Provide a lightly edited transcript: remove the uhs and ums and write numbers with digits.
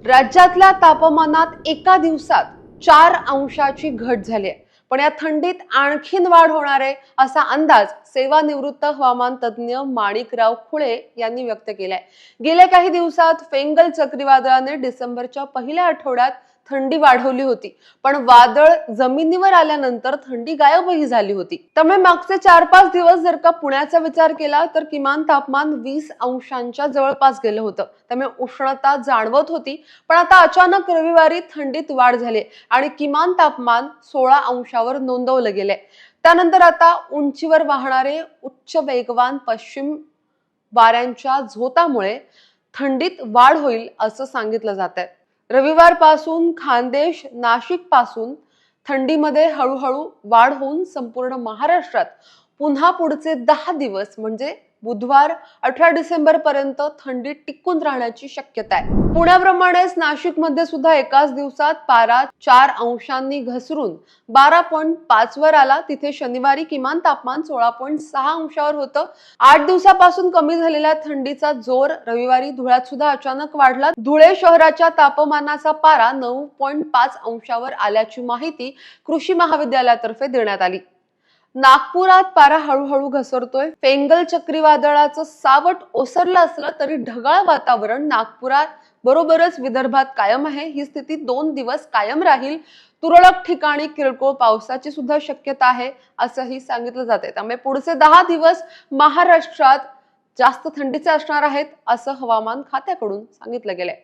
राज्यातल्या तापमानात एका दिवसात 4 अंशाची घट झाली आहे. पण या थंडीत आणखीन वाढ होणार आहे असा अंदाज सेवानिवृत्त हवामान तज्ज्ञ माणिकराव खुळे यांनी व्यक्त केलाय. गेल्या काही दिवसात फेंगल चक्रीवादळाने डिसेंबरच्या पहिल्या आठवड्यात थंडी वाढवली होती, पण वादळ जमिनीवर आल्यानंतर थंडी गायबही झाली होती. त्यामुळे मागचे 4-5 दिवस जर का पुण्याचा विचार केला तर किमान तापमान 20 अंशांच्या जवळपास गेलं होतं. त्यामुळे उष्णता जाणवत होती, पण आता अचानक रविवारी थंडीत वाढ झाली आणि किमान तापमान 16 अंशावर नोंदवलं गेलंय. त्यानंतर आता उंचीवर वाहणारे उच्च वेगवान पश्चिम वाऱ्यांच्या झोतामुळे थंडीत वाढ होईल असं सांगितलं जात आहे. रविवारपासून खानदेश, नाशिक पासून थंडीमध्ये हळूहळू वाढ होऊन संपूर्ण महाराष्ट्रात पुन्हा पुढचे 10 दिवस म्हणजे बुधवार 18 डिसेंबर पर्यंत थंडी टिकून राहण्याची शक्यता आहे. पुण्याप्रमाणेच नाशिकमध्ये सुद्धा एकाच दिवसात पारा 4 अंशांनी घसरून 12.5 वर आला. तिथे शनिवारी किमान तापमान 16.6 अंशावर होतं. 8 दिवसापासून कमी झालेल्या थंडीचा जोर रविवारी धुळ्यात सुद्धा अचानक वाढला. धुळे शहराच्या तापमानाचा पारा 9.5 अंशावर आल्याची माहिती कृषी महाविद्यालयातर्फे देण्यात आली. नागपुरात पारा हळूहळू घसरतोय. फेंगल चक्रीवादळाचं सावट ओसरलं असलं तरी ढगाळ वातावरण नागपुरात बरोबरच विदर्भात कायम आहे. ही स्थिती 2 दिवस कायम राहील. तुरळक ठिकाणी किरकोळ पावसाची सुद्धा शक्यता आहे असंही सांगितलं जाते. त्यामुळे पुढचे 10 दिवस महाराष्ट्रात जास्त थंडीचे असणार आहेत असं हवामान खात्याकडून सांगितलं गेलंय.